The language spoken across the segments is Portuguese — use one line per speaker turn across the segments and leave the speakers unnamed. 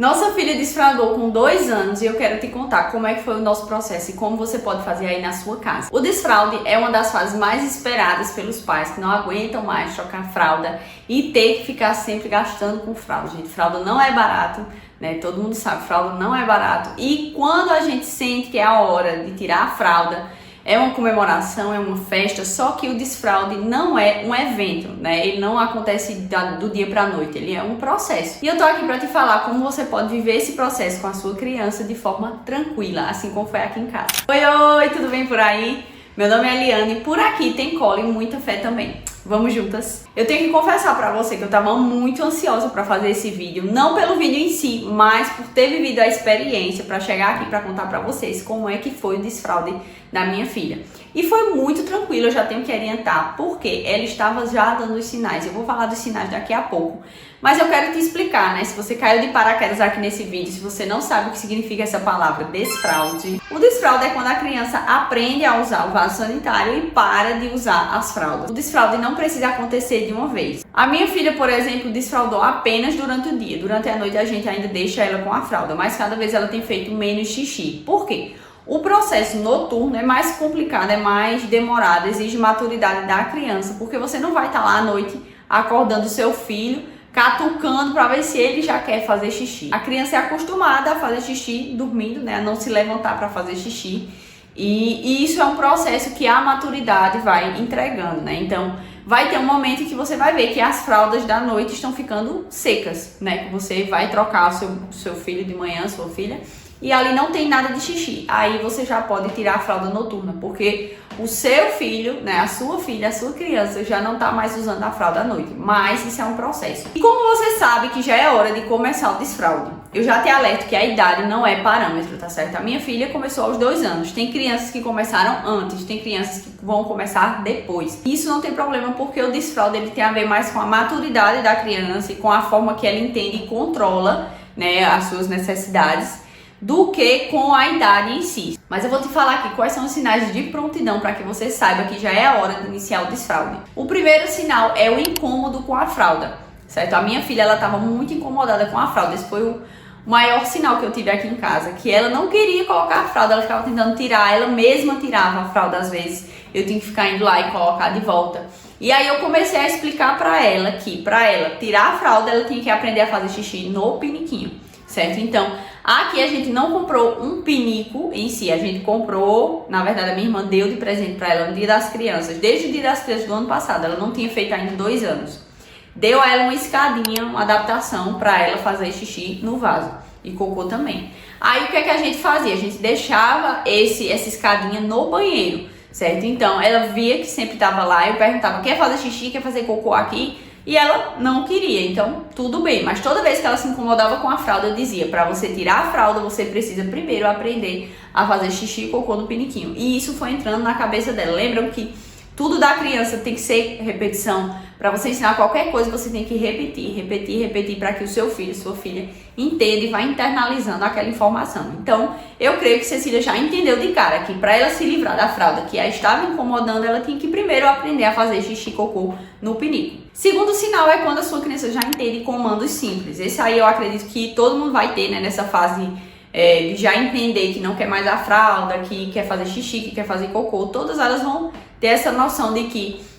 Nossa filha desfraldou com 2 anos e eu quero te contar como é que foi o nosso processo e como você pode fazer aí na sua casa. O desfralde é uma das fases mais esperadas pelos pais que não aguentam mais trocar fralda e ter que ficar sempre gastando com fralda. Gente, fralda não é barato, né? Todo mundo sabe, fralda não é barato. E quando a gente sente que é a hora de tirar a fralda, é uma comemoração, é uma festa, só que o desfralde não é um evento, né? Ele não acontece do dia para a noite, ele é um processo. E eu tô aqui para te falar como você pode viver esse processo com a sua criança de forma tranquila, assim como foi aqui em casa. Oi, tudo bem por aí? Meu nome é Eliane e por aqui tem cola e muita fé também. Vamos juntas? Eu tenho que confessar pra você que eu tava muito ansiosa pra fazer esse vídeo, não pelo vídeo em si, mas por ter vivido a experiência pra chegar aqui pra contar pra vocês como é que foi o desfralde da minha filha. E foi muito tranquilo, eu já tenho que orientar, porque ela estava já dando os sinais. Eu vou falar dos sinais daqui a pouco, mas eu quero te explicar, né? Se você caiu de paraquedas aqui nesse vídeo, se você não sabe o que significa essa palavra desfralde. O desfralde é quando a criança aprende a usar o vaso sanitário e para de usar as fraldas. O desfralde não precisa acontecer de uma vez. A minha filha, por exemplo, desfraldou apenas durante o dia. Durante a noite a gente ainda deixa ela com a fralda, mas cada vez ela tem feito menos xixi. Por quê? O processo noturno é mais complicado, é mais demorado, exige maturidade da criança, porque você não vai estar lá à noite acordando o seu filho, catucando para ver se ele já quer fazer xixi. A criança é acostumada a fazer xixi dormindo, né, a não se levantar para fazer xixi. E isso é um processo que a maturidade vai entregando, né? Então, vai ter um momento em que você vai ver que as fraldas da noite estão ficando secas, né? Que você vai trocar o seu filho de manhã, sua filha, e ali não tem nada de xixi. Aí você já pode tirar a fralda noturna, porque o seu filho, né, a sua filha, a sua criança já não tá mais usando a fralda à noite. Mas isso é um processo. E como você sabe que já é hora de começar o desfralde? Eu já te alerto que a idade não é parâmetro, tá certo? A minha filha começou aos 2 anos. Tem crianças que começaram antes, tem crianças que vão começar depois. Isso não tem problema, porque o desfralde ele tem a ver mais com a maturidade da criança e com a forma que ela entende e controla, né, as suas necessidades, do que com a idade em si. Mas eu vou te falar aqui quais são os sinais de prontidão para que você saiba que já é a hora de iniciar o desfralde. O primeiro sinal é o incômodo com a fralda, certo? A minha filha, ela estava muito incomodada com a fralda. Esse foi o maior sinal que eu tive aqui em casa, que ela não queria colocar a fralda, ela ficava tentando tirar, ela mesma tirava a fralda às vezes, eu tinha que ficar indo lá e colocar de volta. E aí eu comecei a explicar para ela que para ela tirar a fralda, ela tinha que aprender a fazer xixi no piniquinho, certo? Então, aqui a gente não comprou um pinico em si, a gente comprou, na verdade a minha irmã deu de presente para ela no Dia das Crianças, desde o Dia das Crianças do ano passado, ela não tinha feito ainda 2 anos. Deu a ela uma escadinha, uma adaptação para ela fazer xixi no vaso e cocô também. Aí o que é que a gente fazia? A gente deixava essa escadinha no banheiro, certo? Então ela via que sempre estava lá, eu perguntava, quer fazer xixi, quer fazer cocô aqui? E ela não queria, então tudo bem. Mas toda vez que ela se incomodava com a fralda, eu dizia, para você tirar a fralda, você precisa primeiro aprender a fazer xixi e cocô no piniquinho. E isso foi entrando na cabeça dela. Lembram que tudo da criança tem que ser repetição. Para você ensinar qualquer coisa, você tem que repetir para que o seu filho, sua filha, entenda e vá internalizando aquela informação. Então, eu creio que Cecília já entendeu de cara que para ela se livrar da fralda que a estava incomodando, ela tinha que primeiro aprender a fazer xixi e cocô no pinico. Segundo sinal é quando a sua criança já entende comandos simples. Esse aí eu acredito que todo mundo vai ter, né, nessa fase de já entender que não quer mais a fralda, que quer fazer xixi, que quer fazer cocô. Todas elas vão ter essa noção de que,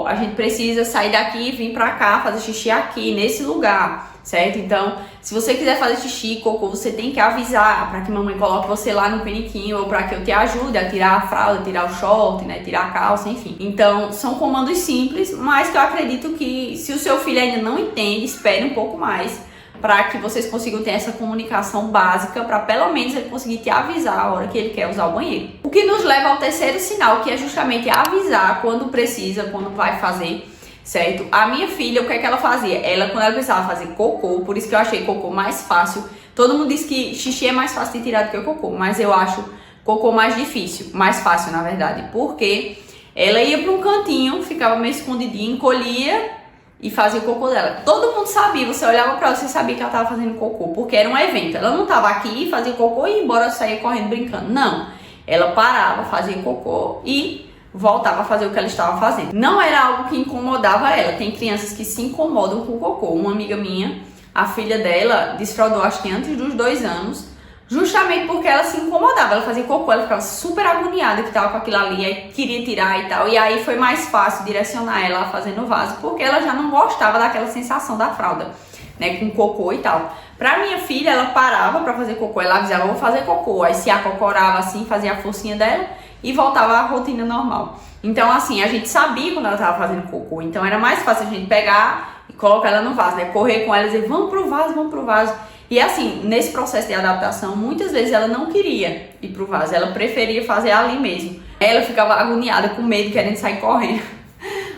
a gente precisa sair daqui e vir pra cá, fazer xixi aqui, nesse lugar, certo? Então, se você quiser fazer xixi, cocô, você tem que avisar pra que mamãe coloque você lá no piniquinho, ou pra que eu te ajude a tirar a fralda, tirar o short, né, tirar a calça, enfim. Então, são comandos simples, mas que eu acredito que se o seu filho ainda não entende, espere um pouco mais para que vocês consigam ter essa comunicação básica, para pelo menos ele conseguir te avisar a hora que ele quer usar o banheiro. O que nos leva ao terceiro sinal, que é justamente avisar quando precisa, quando vai fazer, certo? A minha filha, o que é que ela fazia? Quando ela precisava fazer cocô, por isso que eu achei cocô mais fácil. Todo mundo diz que xixi é mais fácil de tirar do que o cocô, mas eu acho cocô mais difícil, mais fácil na verdade, porque ela ia para um cantinho, ficava meio escondidinha, encolhia e fazia o cocô dela. Todo mundo sabia, você olhava pra ela, você sabia que ela tava fazendo cocô, porque era um evento. Ela não tava aqui, fazia cocô e ia embora, saía correndo, brincando. Não, ela parava, fazia cocô e voltava a fazer o que ela estava fazendo. Não era algo que incomodava ela. Tem crianças que se incomodam com o cocô. Uma amiga minha, a filha dela desfraldou, acho que antes dos 2 anos, justamente porque ela se incomodava, ela fazia cocô, ela ficava super agoniada que tava com aquilo ali, aí queria tirar e tal, e aí foi mais fácil direcionar ela a fazer no vaso, porque ela já não gostava daquela sensação da fralda, né, com cocô e tal. Pra minha filha, ela parava pra fazer cocô, ela avisava, vou fazer cocô, aí se acocorava assim, fazia a forcinha dela e voltava à rotina normal. Então assim, a gente sabia quando ela tava fazendo cocô, então era mais fácil a gente pegar e colocar ela no vaso, né, correr com ela e dizer, vamos pro vaso. E assim, nesse processo de adaptação, muitas vezes ela não queria ir pro vaso, ela preferia fazer ali mesmo. Ela ficava agoniada, com medo, querendo sair correndo.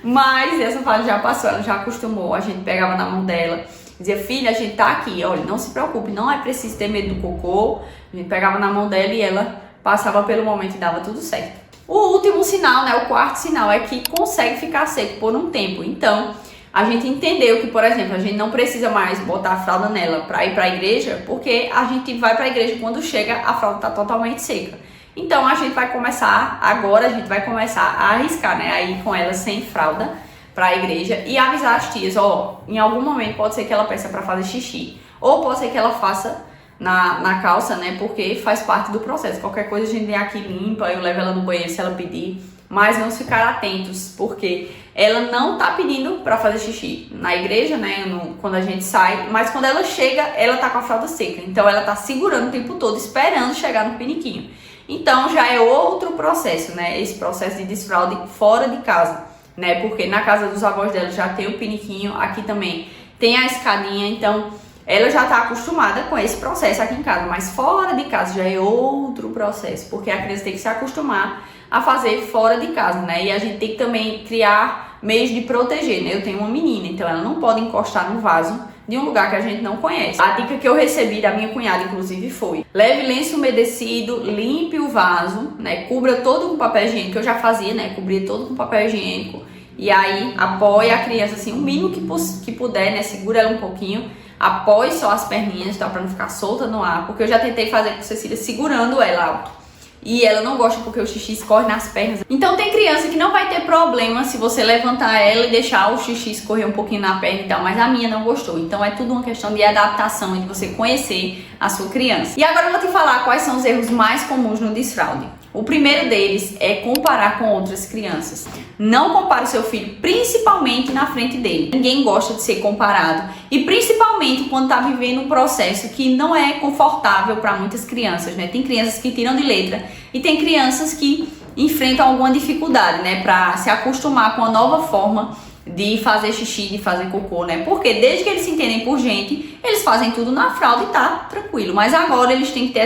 Mas essa fase já passou, ela já acostumou, a gente pegava na mão dela, dizia, filha, a gente tá aqui, olha, não se preocupe, não é preciso ter medo do cocô. A gente pegava na mão dela e ela passava pelo momento e dava tudo certo. O último sinal, né, o quarto sinal, é que consegue ficar seco por um tempo. Então, a gente entendeu que, por exemplo, a gente não precisa mais botar a fralda nela para ir para a igreja, porque a gente vai para a igreja quando chega, a fralda está totalmente seca. Então, a gente vai começar a arriscar, né, a ir com ela sem fralda para a igreja e avisar as tias, ó, em algum momento pode ser que ela peça para fazer xixi, ou pode ser que ela faça na calça, né, porque faz parte do processo. Qualquer coisa a gente vem aqui limpa, eu levo ela no banheiro se ela pedir, mas vamos ficar atentos, porque ela não tá pedindo para fazer xixi na igreja, né, quando a gente sai, mas quando ela chega, ela tá com a fralda seca, então ela tá segurando o tempo todo, esperando chegar no piniquinho. Então já é outro processo, né, esse processo de desfralde fora de casa, né, porque na casa dos avós dela já tem o piniquinho, aqui também tem a escadinha, então ela já está acostumada com esse processo aqui em casa, mas fora de casa já é outro processo, porque a criança tem que se acostumar a fazer fora de casa, né? E a gente tem que também criar meios de proteger, né? Eu tenho uma menina, então ela não pode encostar no vaso de um lugar que a gente não conhece. A dica que eu recebi da minha cunhada, inclusive, foi: leve lenço umedecido, limpe o vaso, né? Cubra todo com papel higiênico, que eu já fazia, né? Cobria todo com papel higiênico. E aí apoia a criança assim, o mínimo que puder, né? Segura ela um pouquinho. Apoie só as perninhas, tá? Pra não ficar solta no ar. Porque eu já tentei fazer com Cecília segurando ela alto. E ela não gosta porque o xixi escorre nas pernas. Então tem criança que não vai ter problema se você levantar ela e deixar o xixi escorrer um pouquinho na perna e tal. Mas a minha não gostou. Então é tudo uma questão de adaptação e de você conhecer a sua criança. E agora eu vou te falar quais são os erros mais comuns no desfraude. O primeiro deles é comparar com outras crianças. Não compare o seu filho, principalmente na frente dele. Ninguém gosta de ser comparado. E principalmente quando está vivendo um processo que não é confortável para muitas crianças, né? Tem crianças que tiram de letra e tem crianças que enfrentam alguma dificuldade, né? Para se acostumar com a nova forma de fazer xixi, de fazer cocô, né? Porque desde que eles se entendem por gente, eles fazem tudo na fralda e tá tranquilo. Mas agora eles têm que ter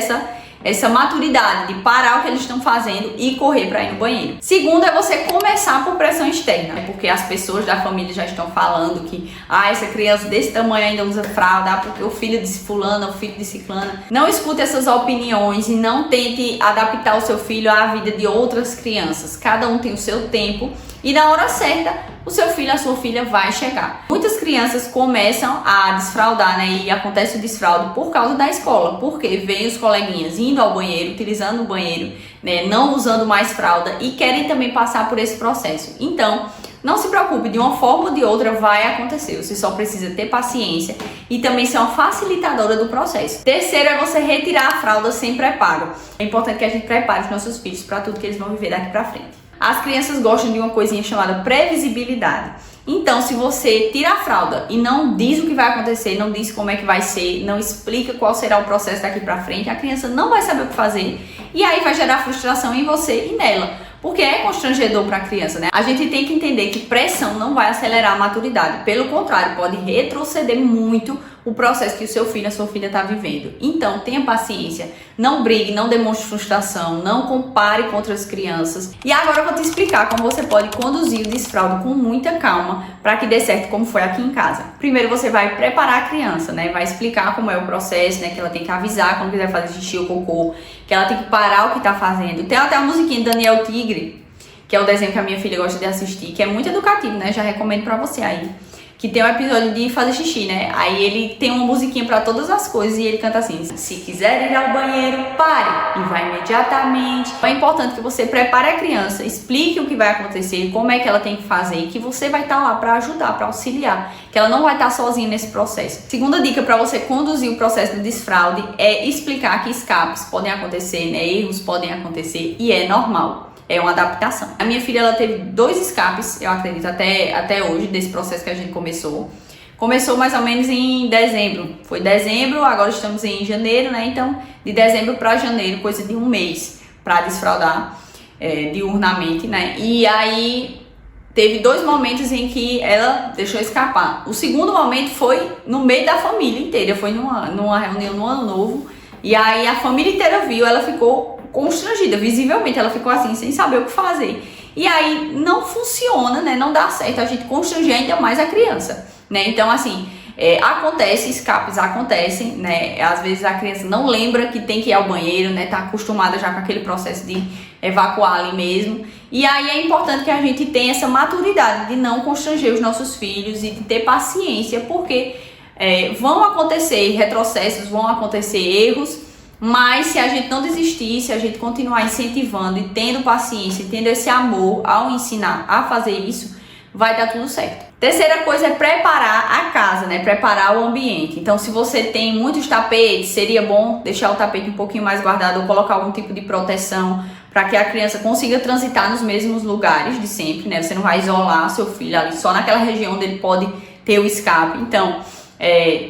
essa maturidade de parar o que eles estão fazendo e correr para ir no banheiro. Segundo é você começar por pressão externa, né? Porque as pessoas da família já estão falando que essa criança desse tamanho ainda usa fralda, porque o filho de fulana, o filho de ciclana. Não escute essas opiniões e não tente adaptar o seu filho à vida de outras crianças. Cada um tem o seu tempo e na hora certa o seu filho, a sua filha vai chegar. Muitas crianças começam a desfraldar, né? E acontece o desfraude por causa da escola, porque vem os coleguinhas indo ao banheiro, utilizando o banheiro, né? Não usando mais fralda e querem também passar por esse processo. Então, não se preocupe, de uma forma ou de outra vai acontecer. Você só precisa ter paciência e também ser uma facilitadora do processo. Terceiro é você retirar a fralda sem preparo. É importante que a gente prepare os nossos filhos para tudo que eles vão viver daqui para frente. As crianças gostam de uma coisinha chamada previsibilidade. Então, se você tira a fralda e não diz o que vai acontecer, não diz como é que vai ser, não explica qual será o processo daqui pra frente, a criança não vai saber o que fazer e aí vai gerar frustração em você e nela. Porque é constrangedor para a criança, né? A gente tem que entender que pressão não vai acelerar a maturidade. Pelo contrário, pode retroceder muito o processo que o seu filho, a sua filha está vivendo. Então, tenha paciência. Não brigue, não demonstre frustração, não compare com outras crianças. E agora eu vou te explicar como você pode conduzir o desfraude com muita calma para que dê certo, como foi aqui em casa. Primeiro, você vai preparar a criança, né? Vai explicar como é o processo, né? Que ela tem que avisar quando quiser fazer xixi ou cocô, que ela tem que parar o que está fazendo. Tem até a musiquinha de Daniel Tigre, que é o desenho que a minha filha gosta de assistir, que é muito educativo, né? Já recomendo pra você aí. Que tem um episódio de fazer xixi, né? Aí ele tem uma musiquinha pra todas as coisas e ele canta assim: se quiser ir ao banheiro, pare e vai imediatamente. É importante que você prepare a criança, explique o que vai acontecer, como é que ela tem que fazer e que você vai estar lá pra ajudar, pra auxiliar. que ela não vai estar sozinha nesse processo. Segunda dica para você conduzir o processo do desfraude é explicar que escapes podem acontecer, né? Erros podem acontecer e é normal. É uma adaptação. A minha filha, ela teve 2 escapes, eu acredito, até hoje, desse processo que a gente começou. Começou mais ou menos em dezembro. Foi dezembro, agora estamos em janeiro, né? Então, de dezembro para janeiro, coisa de um mês para desfraudar diurnamente, né? E aí teve 2 momentos em que ela deixou escapar. O segundo momento foi no meio da família inteira. Foi numa reunião no Ano Novo. E aí a família inteira viu, ela ficou constrangida, visivelmente. Ela ficou assim, sem saber o que fazer. E aí não funciona, né? Não dá certo a gente constranger ainda mais a criança, né? Então, assim, acontece, escapes acontecem, né? Às vezes a criança não lembra que tem que ir ao banheiro, né? Tá acostumada já com aquele processo de evacuar ali mesmo. E aí é importante que a gente tenha essa maturidade de não constranger os nossos filhos e de ter paciência, porque vão acontecer retrocessos, vão acontecer erros, mas se a gente não desistir, se a gente continuar incentivando e tendo paciência, tendo esse amor ao ensinar a fazer isso, vai dar tudo certo. Terceira coisa é preparar a casa, né? Preparar o ambiente. Então, se você tem muitos tapetes, seria bom deixar o tapete um pouquinho mais guardado ou colocar algum tipo de proteção para que a criança consiga transitar nos mesmos lugares de sempre, né? Você não vai isolar seu filho ali só naquela região onde ele pode ter o escape. Então,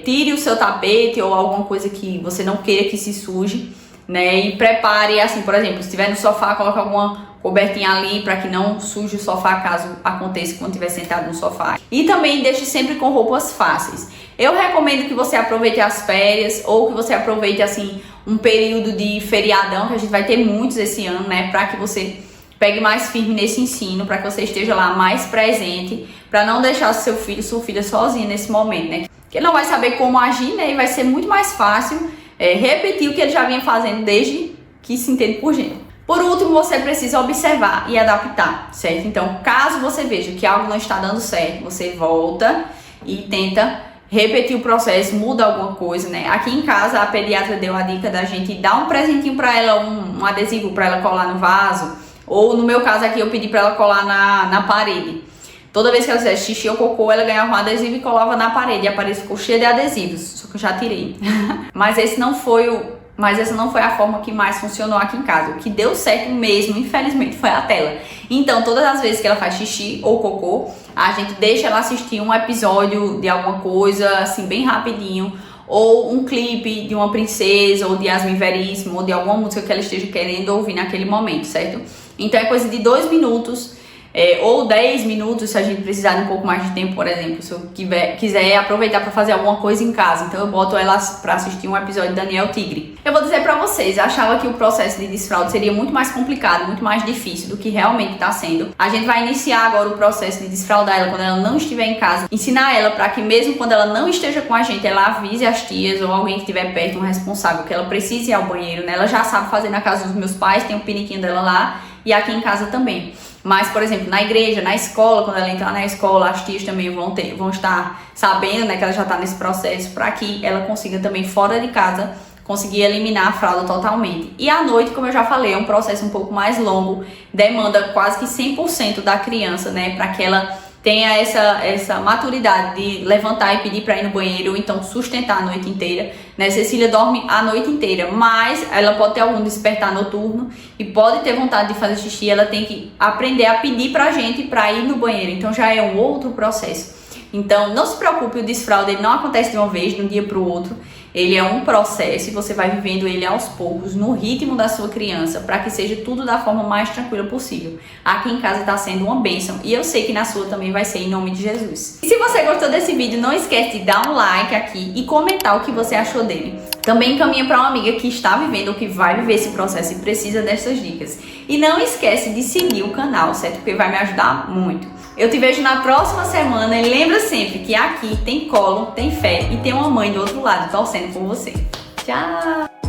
tire o seu tapete ou alguma coisa que você não queira que se suje, né? E prepare, assim, por exemplo, se estiver no sofá, coloque alguma cobertinha ali para que não suje o sofá caso aconteça quando estiver sentado no sofá. E também deixe sempre com roupas fáceis. Eu recomendo que você aproveite as férias ou que você aproveite, assim, um período de feriadão, que a gente vai ter muitos esse ano, né? Para que você pegue mais firme nesse ensino, para que você esteja lá mais presente, para não deixar seu filho, sua filha sozinha nesse momento, né? Que ele não vai saber como agir, né? E vai ser muito mais fácil repetir o que ele já vinha fazendo desde que se entende por gente. Por último, você precisa observar e adaptar, certo? Então, caso você veja que algo não está dando certo, você volta e tenta repetir o processo, muda alguma coisa, né? Aqui em casa, a pediatra deu a dica da gente dar um presentinho para ela, um adesivo para ela colar no vaso, ou no meu caso aqui, eu pedi para ela colar na parede. Toda vez que ela fizesse xixi ou cocô, ela ganhava um adesivo e colava na parede. E a parede ficou cheia de adesivos, só que eu já tirei. Mas essa não foi a forma que mais funcionou aqui em casa. O que deu certo mesmo, infelizmente, foi a tela. Então, todas as vezes que ela faz xixi ou cocô, a gente deixa ela assistir um episódio de alguma coisa, assim, bem rapidinho. Ou um clipe de uma princesa, ou de Yasmin Veríssimo, ou de alguma música que ela esteja querendo ouvir naquele momento, certo? Então, é coisa de 2 minutos. Ou 10 minutos, se a gente precisar de um pouco mais de tempo, por exemplo, se eu quiser aproveitar para fazer alguma coisa em casa, então eu boto ela para assistir um episódio de Daniel Tigre. Eu vou dizer para vocês, eu achava que o processo de desfraude seria muito mais complicado, muito mais difícil do que realmente está sendo. A gente vai iniciar agora o processo de desfraudar ela quando ela não estiver em casa, ensinar ela para que mesmo quando ela não esteja com a gente, ela avise as tias ou alguém que estiver perto, um responsável, que ela precise ir ao banheiro, né? Ela já sabe fazer na casa dos meus pais, tem um piniquinho dela lá e aqui em casa também. Mas, por exemplo, na igreja, na escola, quando ela entrar na escola, as tias também vão estar sabendo, né, que ela já está nesse processo, para que ela consiga também, fora de casa, conseguir eliminar a fralda totalmente. E à noite, como eu já falei, é um processo um pouco mais longo, demanda quase que 100% da criança, né, para que ela tenha essa maturidade de levantar e pedir para ir no banheiro, ou então sustentar a noite inteira, né? Cecília dorme a noite inteira, mas ela pode ter algum despertar noturno e pode ter vontade de fazer xixi, ela tem que aprender a pedir pra gente para ir no banheiro, então já é um outro processo. Então não se preocupe, o desfraude ele não acontece de uma vez, de um dia para o outro. Ele é um processo e você vai vivendo ele aos poucos, no ritmo da sua criança, para que seja tudo da forma mais tranquila possível. Aqui em casa está sendo uma bênção e eu sei que na sua também vai ser, em nome de Jesus. E se você gostou desse vídeo, não esquece de dar um like aqui e comentar o que você achou dele. Também encaminha para uma amiga que está vivendo ou que vai viver esse processo e precisa dessas dicas. E não esquece de seguir o canal, certo? Porque vai me ajudar muito. Eu te vejo na próxima semana e lembra sempre que aqui tem colo, tem fé e tem uma mãe do outro lado torcendo por você. Tchau!